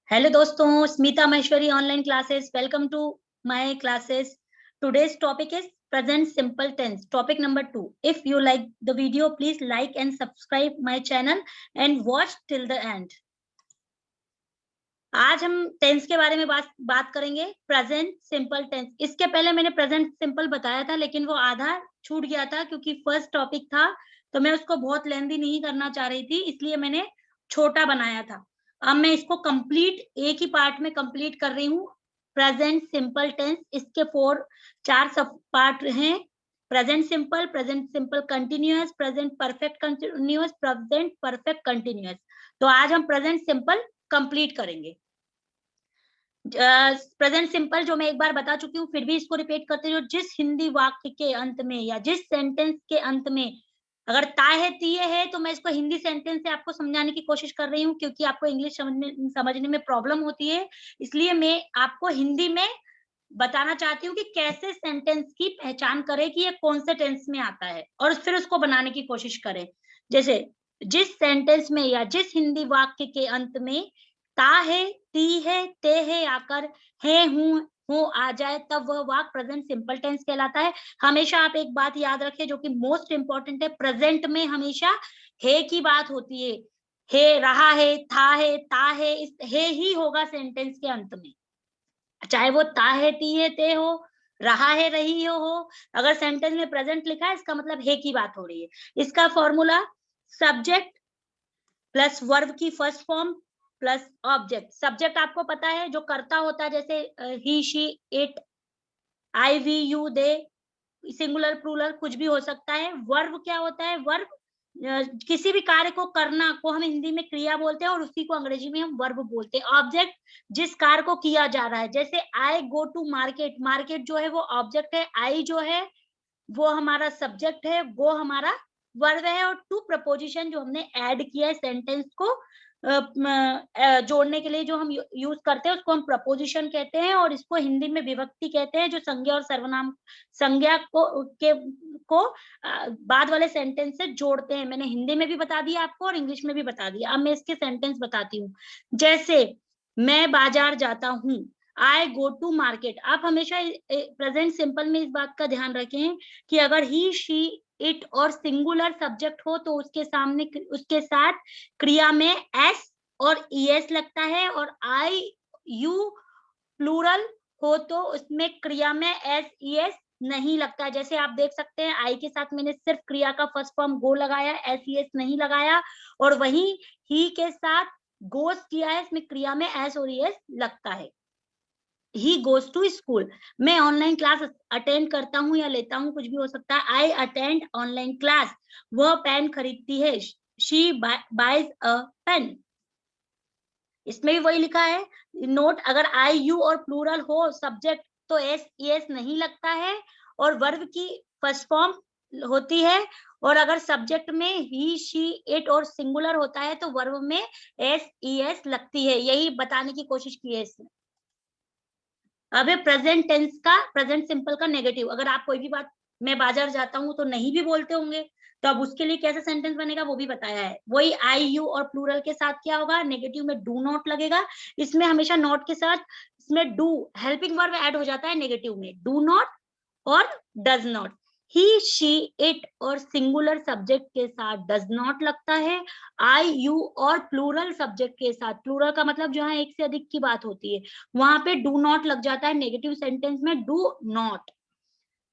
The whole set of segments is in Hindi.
हेलो दोस्तों, Smita Maheshwari online classes. Welcome to my classes. Today's topic is present simple tense, topic number 2। If you like the video please like and subscribe my channel and watch till the end. आज हम टेंस के बारे में बात करेंगे, प्रेजेंट सिंपल टेंस। इसके पहले मैंने प्रेजेंट सिंपल बताया था, लेकिन वो आधा छूट गया था क्योंकि फर्स्ट टॉपिक था, तो मैं उसको बहुत लेंदी नहीं करना चाह रही थी, इसलिए मैंने छोटा बनाया था। अब मैं इसको कंप्लीट एक ही पार्ट में कंप्लीट कर रही हूँ। प्रेजेंट सिंपल टेंस, इसके चार सब पार्ट हैं। Present simple continuous, present perfect continuous, present perfect continuous. तो आज हम प्रेजेंट सिंपल कंप्लीट करेंगे। प्रेजेंट सिंपल जो मैं एक बार बता चुकी हूँ, फिर भी इसको रिपीट करते हो। जिस हिंदी वाक्य के अंत में या जिस सेंटेंस के अंत में अगर ता है तीये है, तो मैं इसको हिंदी सेंटेंस से आपको समझाने की कोशिश कर रही हूँ, क्योंकि आपको इंग्लिश समझने में प्रॉब्लम होती है। इसलिए मैं आपको हिंदी में बताना चाहती हूँ कि कैसे सेंटेंस की पहचान करें कि ये कौन से टेंस में आता है, और फिर उसको बनाने की कोशिश करें। जैसे जिस सेंटेंस में या जिस हिंदी वाक्य के अंत में ता है, ती है, ते है आकर है, हूँ, हो आ जाए, तब वह वाक्य प्रेजेंट सिंपल टेंस कहलाता है। हमेशा आप एक बात याद रखें जो कि मोस्ट इंपॉर्टेंट है, प्रेजेंट में हमेशा है की बात होती है, रहा है, था है, ता है, इस है ही होगा सेंटेंस के अंत में, चाहे वो ता है, ती है, ते हो, रहा है, रही हो। अगर सेंटेंस में प्रेजेंट लिखा है, इसका मतलब है की बात हो रही है। इसका फॉर्मूला सब्जेक्ट प्लस वर्ब की first form plus object. Subject आपको पता है जो कर्ता होता है, जैसे he, she, it, I, we, you, they, singular plural कुछ भी हो सकता है। वर्ब क्या होता है? वर्ब किसी भी कार्य को करना को हम हिंदी में क्रिया बोलते हैं, और उसी को अंग्रेजी में हम वर्ब बोलते हैं। ऑब्जेक्ट जिस कार्य को किया जा रहा है, जैसे आई गो टू मार्केट, मार्केट जो है वो ऑब्जेक्ट है, आई जो है वो हमारा सब्जेक्ट है, वो हमारा वर्ब है, और टू प्रपोजिशन जो हमने ऐड किया है सेंटेंस को जोड़ने के लिए जो हम यूज करते हैं, उसको हम प्रपोजिशन कहते हैं, और इसको हिंदी में विभक्ति कहते हैं, जो संज्ञा और सर्वनाम संज्ञा को बाद वाले सेंटेंस से जोड़ते हैं। मैंने हिंदी में भी बता दिया आपको और इंग्लिश में भी बता दिया। अब मैं इसके सेंटेंस बताती हूँ। जैसे मैं बाजार जाता हूँ, आई गो टू मार्केट। आप हमेशा प्रेजेंट सिंपल में इस बात का ध्यान रखें कि अगर ही, शी, इट और सिंगुलर सब्जेक्ट हो तो उसके सामने उसके साथ क्रिया में एस और ईएस लगता है, और आई, यू प्लूरल हो तो उसमें क्रिया में एस ईएस नहीं लगता है। जैसे आप देख सकते हैं, आई के साथ मैंने सिर्फ क्रिया का फर्स्ट फॉर्म गो लगाया, एस ईएस नहीं लगाया, और वहीं ही के साथ गोस किया है, इसमें क्रिया में एस और ईएस लगता है। He goes to school. मैं ऑनलाइन क्लास अटेंड करता हूँ या लेता हूँ, कुछ भी हो सकता है। I attend online class. वह पेन खरीदती है, शी बाइज अ पेन। इसमें भी वही लिखा है। नोट, अगर आई, यू और प्लूरल हो सब्जेक्ट तो एस एस नहीं लगता है, और वर्ब की फर्स्ट फॉर्म होती है, और अगर सब्जेक्ट में ही, शी, इट और सिंगुलर होता है तो वर्ब में एस एस लगती है। यही बताने की कोशिश की है इसमें। अब है प्रेजेंट टेंस का, प्रेजेंट सिंपल का नेगेटिव। अगर आप कोई भी बात, मैं बाजार जाता हूँ तो नहीं भी बोलते होंगे, तो अब उसके लिए कैसे सेंटेंस बनेगा वो भी बताया है। वही आई, यू और प्लूरल के साथ क्या होगा? नेगेटिव में डू नॉट लगेगा। इसमें हमेशा नॉट के साथ इसमें डू हेल्पिंग वर्ब ऐड हो जाता है नेगेटिव में, डू नॉट और does not. He, she, it और सिंगुलर सब्जेक्ट के साथ डज नॉट लगता है। आई, यू और प्लूरल सब्जेक्ट के साथ, प्लूरल का मतलब जहां एक से अधिक की बात होती है, वहां पे डू नॉट लग जाता है नेगेटिव सेंटेंस में, डू नॉट।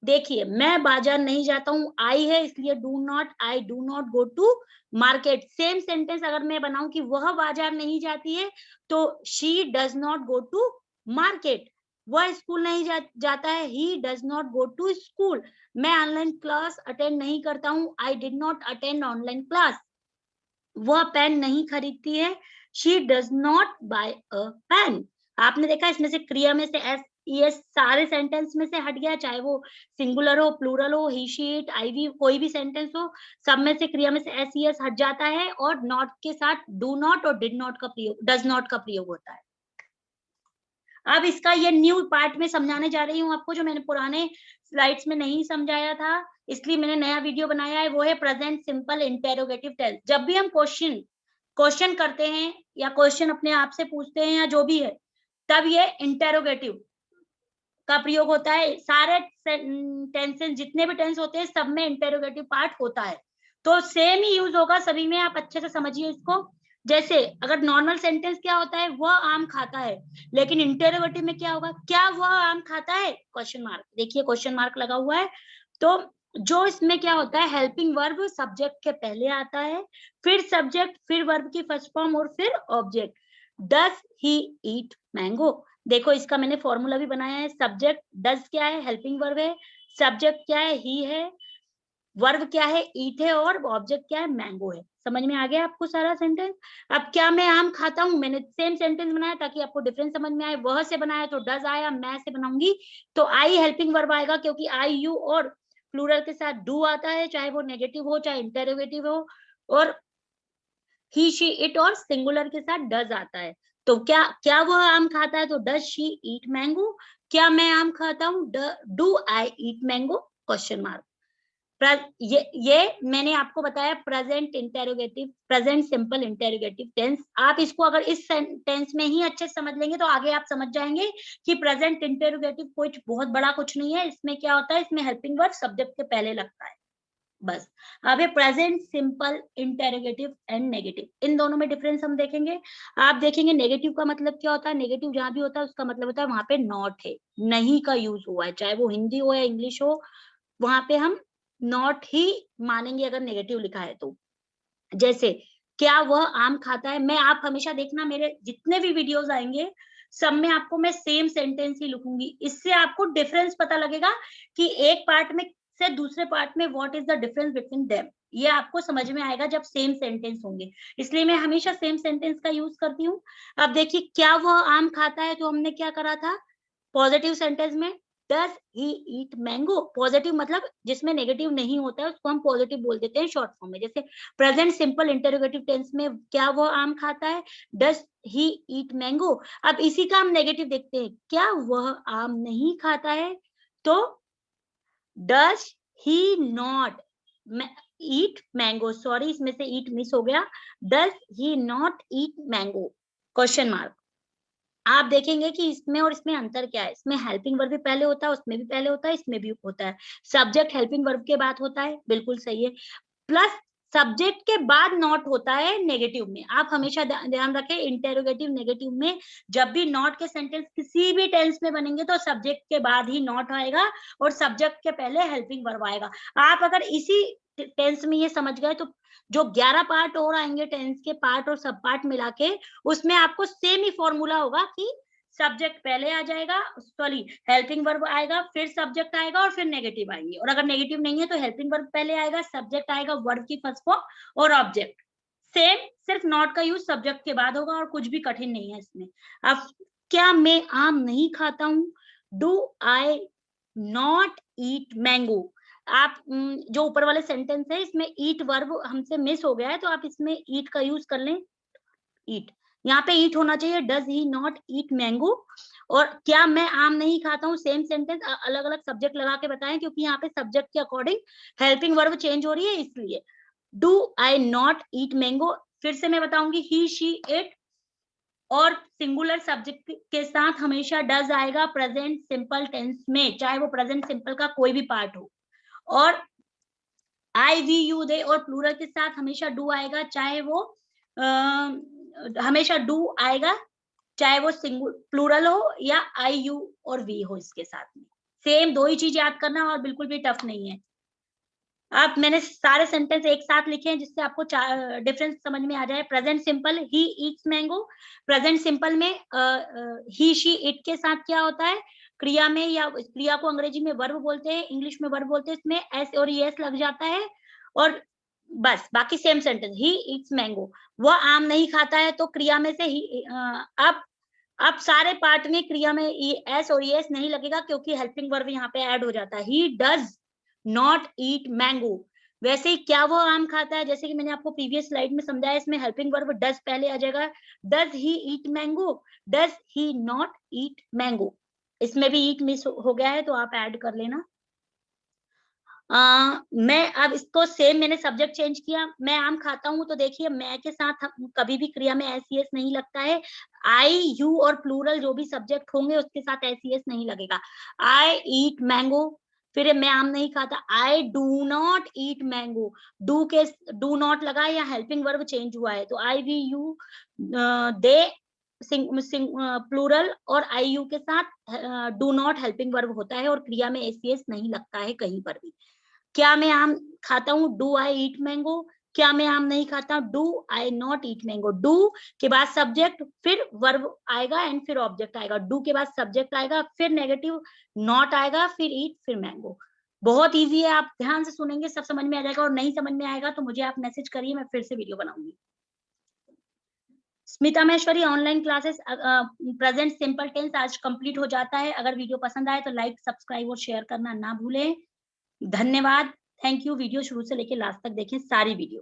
देखिए, मैं बाजार नहीं जाता हूँ, आई है इसलिए do not, I do not go to market. Same sentence अगर मैं बनाऊं कि वह बाजार नहीं जाती है, तो she does not go to market. वह स्कूल नहीं जाता है, he does not go to school. मैं ऑनलाइन क्लास अटेंड नहीं करता हूँ, I did not attend online class. वह पेन नहीं खरीदती है, she does not buy a pen. आपने देखा इसमें से क्रिया में से एस, ये सारे सेंटेंस में से हट गया, चाहे वो सिंगुलर हो, प्लूरल हो, ही, शी, इट, आई, वी, कोई भी सेंटेंस हो, सब में से क्रिया में से एस, एस हट जाता है, और नॉट के साथ डू नॉट और डिड नॉट का प्रयोग, डज नॉट का प्रयोग होता है। अब इसका ये न्यू पार्ट में समझाने जा रही हूँ आपको, जो मैंने पुराने स्लाइड्स में नहीं समझाया था, इसलिए मैंने नया वीडियो बनाया है। वो है प्रेजेंट सिंपल इंटेरोगेटिव टेंस। जब भी हम क्वेश्चन क्वेश्चन करते हैं या क्वेश्चन अपने आप से पूछते हैं या जो भी है, तब ये इंटेरोगेटिव का प्रयोग होता है। सारे टेंसेस, जितने भी टेंस होते हैं, सब में इंटेरोगेटिव पार्ट होता है। तो सेम ही यूज होगा सभी में, आप अच्छे से समझिए इसको। जैसे अगर नॉर्मल सेंटेंस क्या होता है, वह आम खाता है, लेकिन इंटेरोगेटिव में क्या होगा, क्या वह आम खाता है, क्वेश्चन मार्क। देखिए क्वेश्चन मार्क लगा हुआ है। तो जो इसमें क्या होता है, हेल्पिंग वर्ब सब्जेक्ट के पहले आता है, फिर सब्जेक्ट, फिर वर्ब की फर्स्ट फॉर्म और फिर object. Does he eat mango. देखो इसका मैंने फॉर्मूला भी बनाया है। सब्जेक्ट डज क्या है, हेल्पिंग वर्ब है, सब्जेक्ट क्या है, ही है, वर्ब क्या है, ईट है, और ऑब्जेक्ट क्या है, मैंगो है। समझ में आ गया आपको सारा सेंटेंस। अब क्या मैं आम खाता हूँ, मैंने सेम सेंटेंस बनाया ताकि आपको डिफरेंस समझ में आए। वह से बनाया तो डज आया, मैं से बनाऊंगी तो आई हेल्पिंग वर्ब आएगा, क्योंकि आई यू और प्लूरल के साथ डू आता है, चाहे वो नेगेटिव हो चाहे इंटेरोगेटिव हो, और ही शी इट और सिंगुलर के साथ डज आता है। तो क्या क्या वह आम खाता है, तो डज शी ईट मैंगो। क्या मैं आम खाता हूँ, do I eat mango, question mark. ये मैंने आपको बताया present interrogative, present simple interrogative tense. आप इसको अगर इस टेंस में ही अच्छे से समझ लेंगे तो आगे आप समझ जाएंगे कि प्रेजेंट इंटेरोगेटिव कुछ बहुत बड़ा कुछ नहीं है। इसमें क्या होता है, इसमें हेल्पिंग वर्ब सब्जेक्ट के पहले लगता है, बस। अब ये present simple interrogative and negative, इन दोनों में डिफरेंस हम देखेंगे। आप देखेंगे नेगेटिव का मतलब क्या होता है। नेगेटिव जहां भी होता है उसका मतलब होता है वहां पे नॉट है, नहीं का यूज हुआ है, चाहे वो हिंदी हो या इंग्लिश हो, वहां पे हम नॉट ही मानेंगे अगर नेगेटिव लिखा है तो। जैसे क्या वह आम खाता है, मैं, आप हमेशा देखना मेरे जितने भी वीडियोस आएंगे सब में आपको मैं सेम सेंटेंस ही लिखूंगी। इससे आपको डिफरेंस पता लगेगा कि एक पार्ट में से दूसरे पार्ट में what is the difference between them. ये आपको समझ में आएगा जब सेम सेंटेंस होंगे, इसलिए मैं हमेशा सेम सेंटेंस का यूज करती हूँ। अब देखिए क्या वह आम खाता है, तो हमने क्या करा था, पॉजिटिव सेंटेंस में does he eat mango. Positive मतलब जिसमें नेगेटिव नहीं होता है उसको हम पॉजिटिव बोल देते हैं शॉर्ट फॉर्म में। जैसे प्रेजेंट सिंपल इंटरोगेटिव टेंस में क्या वो आम खाता है, डज ही ईट मैंगो। अब इसी का हम नेगेटिव देखते हैं, क्या वह आम नहीं खाता है, तो does he not eat mango. Sorry इसमें से ईट मिस हो गया, does he not eat mango, question mark. आप देखेंगे कि इसमें और इसमें अंतर क्या है। इसमें हेल्पिंग वर्ब भी पहले होता है, उसमें भी पहले होता है, इसमें भी होता है। सब्जेक्ट हेल्पिंग वर्ब के बाद होता है, बिल्कुल सही है, प्लस सब्जेक्ट के बाद नॉट होता है नेगेटिव में। आप हमेशा ध्यान रखें इंटेरोगेटिव नेगेटिव में जब भी नॉट के सेंटेंस किसी भी टेंस में बनेंगे तो सब्जेक्ट के बाद ही नॉट आएगा और सब्जेक्ट के पहले हेल्पिंग वर्ब आएगा। आप अगर इसी टेंस में ये समझ गए तो जो 11 पार्ट और आएंगे टेंस के पार्ट और सब पार्ट मिला के, उसमें आपको सेम ही फॉर्मूला होगा कि सब्जेक्ट पहले आ जाएगा, सॉरी हेल्पिंग वर्ब आएगा, फिर सब्जेक्ट आएगा और फिर नेगेटिव आएंगे। और अगर नेगेटिव नहीं है तो हेल्पिंग वर्ब पहले आएगा, सब्जेक्ट आएगा, वर्ब की फर्स्ट फॉर्म और ऑब्जेक्ट। सेम, सिर्फ नॉट का यूज सब्जेक्ट के बाद होगा और कुछ भी कठिन नहीं है इसमें। अब क्या मैं आम नहीं खाता हूँ, do I not eat mango. आप जो ऊपर वाले सेंटेंस है इसमें ईट वर्ब हमसे मिस हो गया है तो आप इसमें ईट का यूज कर लें, ईट, यहाँ पे ईट होना चाहिए, does he not eat mango. और क्या मैं आम नहीं खाता हूँ, सेम सेंटेंस अलग अलग सब्जेक्ट लगा के बताएं, क्योंकि यहाँ पे सब्जेक्ट के अकॉर्डिंग हेल्पिंग वर्ब चेंज हो रही है इसलिए। Do I not eat mango, फिर से मैं बताऊंगी, ही शी इट, और सिंगुलर सब्जेक्ट के साथ हमेशा डज आएगा प्रेजेंट सिंपल टेंस में, चाहे वो प्रेजेंट सिंपल का कोई भी पार्ट हो। और आई वी यू दे और प्लूरल के साथ हमेशा डू आएगा, चाहे वो हमेशा डू आएगा, चाहे वो सिंगुलर प्लूरल हो या आई यू और वी हो इसके साथ में। सेम दो ही चीज याद करना और बिल्कुल भी टफ नहीं है। आप, मैंने सारे सेंटेंस एक साथ लिखे हैं जिससे आपको डिफरेंस समझ में आ जाए। Present simple he eats mango, present simple में ही शी इट के साथ क्या होता है, क्रिया में, या क्रिया को अंग्रेजी में वर्ब बोलते हैं, इंग्लिश में वर्ब बोलते हैं, इसमें एस और एस लग जाता है और बस बाकी same sentence, he eats mango. वह आम नहीं खाता है तो क्रिया में से ही अब सारे पार्ट में क्रिया में एस और एस नहीं लगेगा क्योंकि हेल्पिंग वर्ब यहाँ पे ऐड हो जाता है। He does not eat mango. वैसे ही क्या वो आम खाता है, जैसे कि मैंने आपको प्रीवियस स्लाइड में समझाया, इसमें हेल्पिंग वर्ब डज पहले आ जाएगा, does he eat mango, does he not eat mango. इसमें भी ईट मिस हो गया है तो आप ऐड कर लेना। मैं अब इसको सेम मैंने सब्जेक्ट चेंज किया, मैं आम खाता हूँ, तो देखिए मैं के साथ कभी भी क्रिया में एस ई एस नहीं लगता है। आई, यू और प्लूरल जो भी सब्जेक्ट होंगे उसके साथ एस ई एस नहीं लगेगा। आई ईट मैंगो, फिर मैं आम नहीं खाता, आई do not eat mango, do not लगा या हेल्पिंग वर्ब चेंज हुआ है, तो आई वी यू दे प्लूरल और आई यू के साथ डू नॉट हेल्पिंग वर्ब होता है और क्रिया में एस ई एस नहीं लगता है कहीं पर भी। क्या मैं आम खाता हूँ, डू आई ईट मैंगो, क्या मैं आम नहीं खाता, do I not eat mango. Do के बाद सब्जेक्ट, फिर वर्ब आएगा एंड फिर ऑब्जेक्ट आएगा, डू के बाद सब्जेक्ट आएगा, फिर नेगेटिव नॉट आएगा, फिर ईट, फिर मैंगो। बहुत इजी है, आप ध्यान से सुनेंगे सब समझ में आ जाएगा, और नहीं समझ में आएगा तो मुझे आप मैसेज करिए, मैं फिर से वीडियो बनाऊंगी। Smita Maheshwari online classes present simple tense आज कंप्लीट हो जाता है। अगर वीडियो पसंद आए तो लाइक, सब्सक्राइब और शेयर करना ना भूलें। धन्यवाद, थैंक यू। वीडियो शुरू से लेकर लास्ट तक देखें सारी वीडियो।